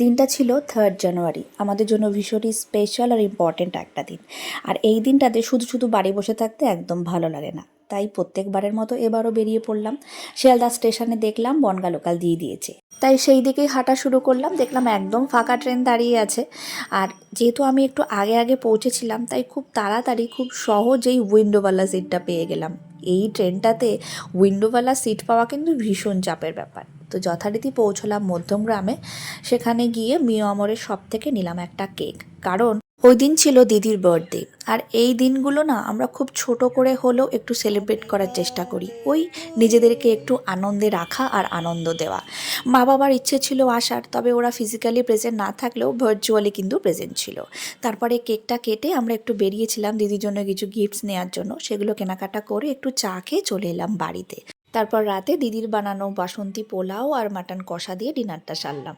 দিনটা ছিল 3rd জানুয়ারি, আমাদের জন্য ভীষণই স্পেশাল আর ইম্পর্ট্যান্ট একটা দিন। আর এই দিনটাতে শুধু শুধু বাড়ি বসে থাকতে একদম ভালো লাগে না, তাই প্রত্যেকবারের মতো এবারও বেরিয়ে পড়লাম। শিয়ালদা স্টেশনে দেখলাম বনগা লোকাল দিয়ে দিয়েছে, তাই সেই দিকেই হাঁটা শুরু করলাম। দেখলাম একদম ফাঁকা ট্রেন দাঁড়িয়ে আছে। আর যেহেতু আমি একটু আগে আগে পৌঁছেছিলাম, তাই খুব তাড়াতাড়ি খুব সহজেই উইন্ডোওয়ালা সিটটা পেয়ে গেলাম। এই ট্রেনটাতে উইন্ডোওয়ালা সিট পাওয়া কিন্তু ভীষণ চাপের ব্যাপার। তো যথারীতি পৌঁছলাম মধ্যমগ্রামে। সেখানে গিয়ে মিও আমরের শপ থেকে নিলাম একটা কেক, কারণ ওই দিন ছিল দিদির বার্থডে। আর এই দিনগুলো না আমরা খুব ছোট করে হলেও একটু সেলিব্রেট করার চেষ্টা করি, ওই নিজেদেরকে একটু আনন্দে রাখা আর আনন্দ দেওয়া। মা বাবার ইচ্ছে ছিল আসার, তবে ওরা ফিজিক্যালি প্রেজেন্ট না থাকলেও ভার্চুয়ালি কিন্তু প্রেজেন্ট ছিল। তারপরে কেকটা কেটে আমরা একটু বেরিয়েছিলাম দিদির জন্য কিছু গিফটস নেওয়ার জন্য। সেগুলো কেনাকাটা করে একটু চা খেয়ে চলে এলাম বাড়িতে। তারপর রাতে দিদির বানানো বাসন্তী পোলাও আর মাটন কষা দিয়ে ডিনারটা সারলাম।